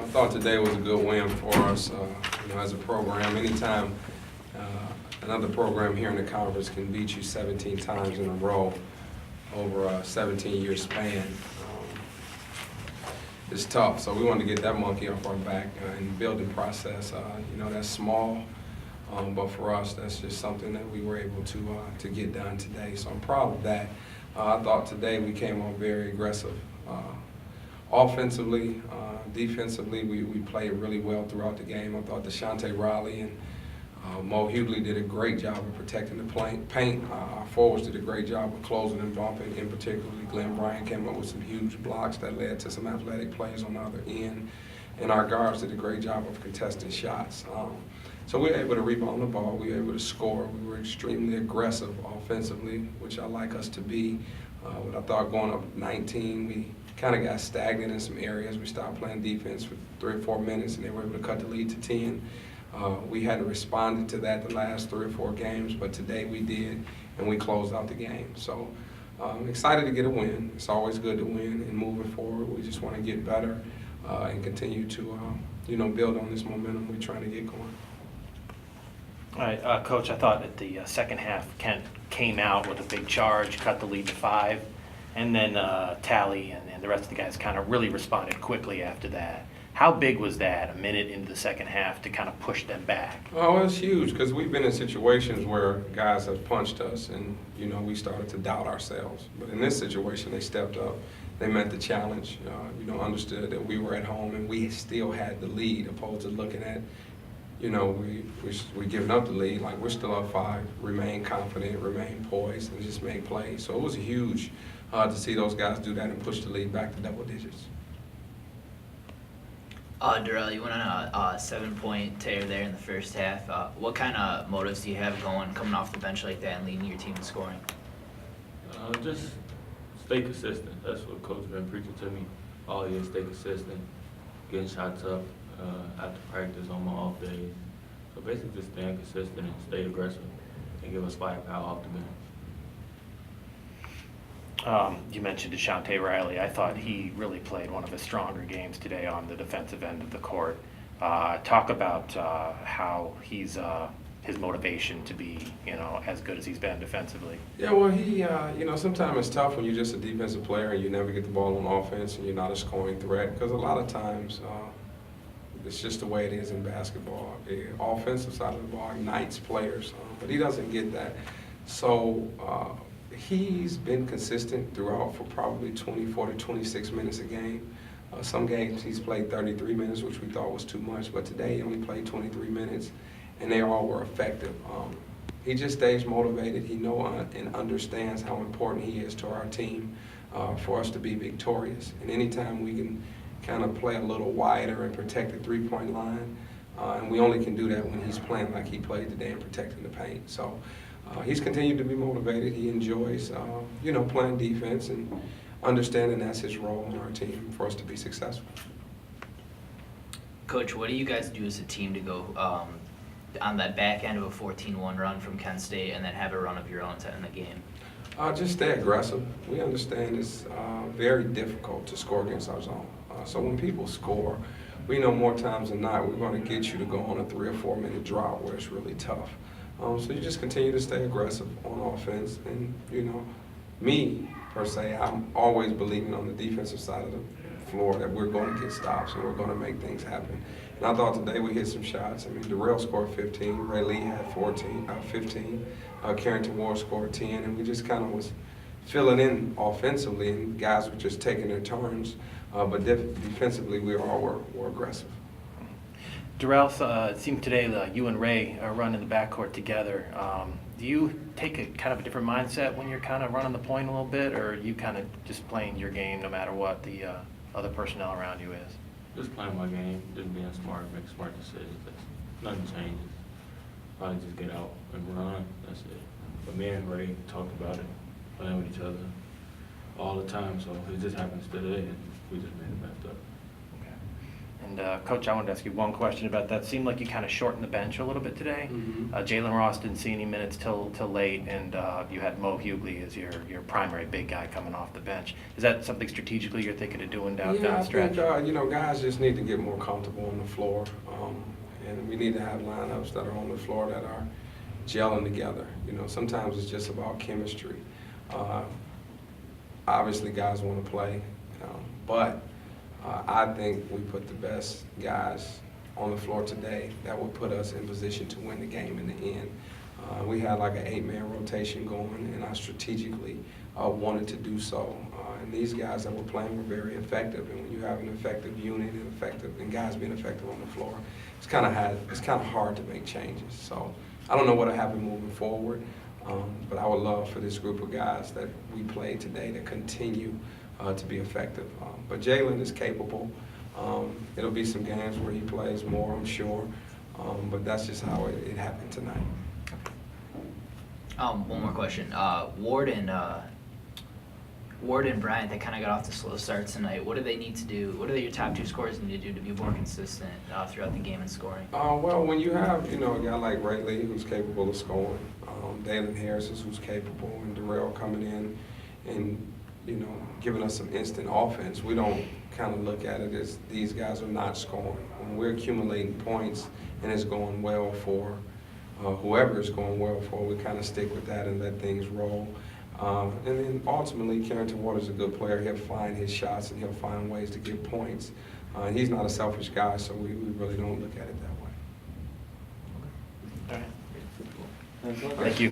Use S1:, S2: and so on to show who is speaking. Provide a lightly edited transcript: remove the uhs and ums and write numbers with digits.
S1: I thought today was a good win for us, as a program. Anytime another program here in the conference can beat you 17 times in a row over a 17-year span, it's tough. So we wanted to get that monkey off our back in the building process. That's small, but for us, that's just something that we were able to get done today. So I'm proud of that. I thought today we came on very aggressive. Offensively, defensively, we played really well throughout the game. I thought Deshante Riley and Mo Hughley did a great job of protecting the paint. Our forwards did a great job of closing and bumping. In particularly, Glenn Bryant came up with some huge blocks that led to some athletic plays on the other end. And our guards did a great job of contesting shots. So we were able to rebound the ball. We were able to score. We were extremely aggressive offensively, which I like us to be. But I thought going up 19, we kind of got stagnant in some areas. We stopped playing defense for 3 or 4 minutes, and they were able to cut the lead to 10. We hadn't responded to that the last 3 or 4 games, but today we did, and we closed out the game. So I'm excited to get a win. It's always good to win, and moving forward, we just want to get better and continue to, build on this momentum we're trying to get going.
S2: All right, Coach, I thought that the second half, Kent came out with a big charge, cut the lead to 5, and then Tally and the rest of the guys kind of really responded quickly after that. How big was that, a minute into the second half, to kind of push them back?
S1: Oh, it's huge because we've been in situations where guys have punched us and, we started to doubt ourselves. But in this situation, they stepped up. They met the challenge, understood that we were at home and we still had the lead, opposed to looking at, we're giving up the lead, like we're still up 5, remain confident, remain poised, and just make plays. So it was huge to see those guys do that and push the lead back to double digits.
S3: Darell, you went on a 7-point tear there in the first half. What kind of motives do you have going, coming off the bench like that and leading your team in scoring?
S4: Just stay consistent. That's what Coach been preaching to me all year. Stay consistent, getting shots up after practice on my off days. So basically just staying consistent and stay aggressive and give us firepower off the bench.
S2: You mentioned Deshante Riley. I thought he really played one of his stronger games today on the defensive end of the court. Talk about how he's his motivation to be, as good as he's been defensively.
S1: Yeah, well, he, sometimes it's tough when you're just a defensive player and you never get the ball on offense and you're not a scoring threat, because a lot of times it's just the way it is in basketball. The offensive side of the ball ignites players, but he doesn't get that. So he's been consistent throughout for probably 24 to 26 minutes a game. Some games he's played 33 minutes, which we thought was too much, but today he only played 23 minutes, and they all were effective. He just stays motivated. He knows and understands how important he is to our team for us to be victorious. And anytime we can kind of play a little wider and protect the three-point line, and we only can do that when he's playing like he played today and protecting the paint. So he's continued to be motivated. He enjoys, playing defense and understanding that's his role in our team for us to be successful.
S3: Coach, what do you guys do as a team to go on that back end of a 14-1 run from Kent State and then have a run of your own to end the game?
S1: Just stay aggressive. We understand it's very difficult to score against our zone. So when people score, we know more times than not we're going to get you to go on a 3 or 4 minute drought where it's really tough. So you just continue to stay aggressive on offense. And, me, per se, I'm always believing on the defensive side of the floor that we're going to get stops and we're going to make things happen. And I thought today we hit some shots. I mean, Darell scored 15, Ray Lee had 15, Carrington Ward scored 10, and we just kind of was filling in offensively, and guys were just taking their turns. But defensively, we all were aggressive.
S2: Darell, it seemed today that you and Ray are running the backcourt together. Do you take a kind of a different mindset when you're kind of running the point a little bit, or are you kind of just playing your game no matter what the other personnel around you is?
S4: Just playing my game, just being smart, make smart decisions. Nothing changes. Probably just get out and run. That's it. But me and Ray talked about it, playing with each other all the time. So it just happens today, and we just made it back up.
S2: Okay. And Coach, I wanted to ask you one question about that. Seemed like you kind of shortened the bench a little bit today.
S1: Mhm.
S2: Jalen Ross didn't see any minutes till late, and you had Mo Hughley as your primary big guy coming off the bench. Is that something strategically you're thinking of doing down the stretch?
S1: I think, guys just need to get more comfortable on the floor. And we need to have lineups that are on the floor that are gelling together. Sometimes it's just about chemistry. Obviously, guys want to play, but I think we put the best guys on the floor today that would put us in position to win the game in the end. We had like an 8-man rotation going, and I strategically wanted to do so. And these guys that were playing were very effective. And when you have an effective unit and guys being effective on the floor, it's kind of hard to make changes. So I don't know what'll happen moving forward, but I would love for this group of guys that we played today to continue to be effective. But Jalen is capable. It'll be some games where he plays more, I'm sure, but that's just how it happened tonight.
S3: One more question. Ward and Bryant, they kind of got off the slow start tonight. What do they need to do? What do your top two scorers need to do to be more consistent throughout the game and scoring?
S1: Well, when you have, a guy like Ray who's capable of scoring, Dalen Harris who's capable, and Darell coming in and, giving us some instant offense, we don't kind of look at it as these guys are not scoring. When we're accumulating points and it's going well for whoever it's going well for, we kind of stick with that and let things roll. And then ultimately, Carrington Water's a good player. He'll find his shots and he'll find ways to get points. And he's not a selfish guy, so we really don't look at it that way.
S2: All right. Thank you.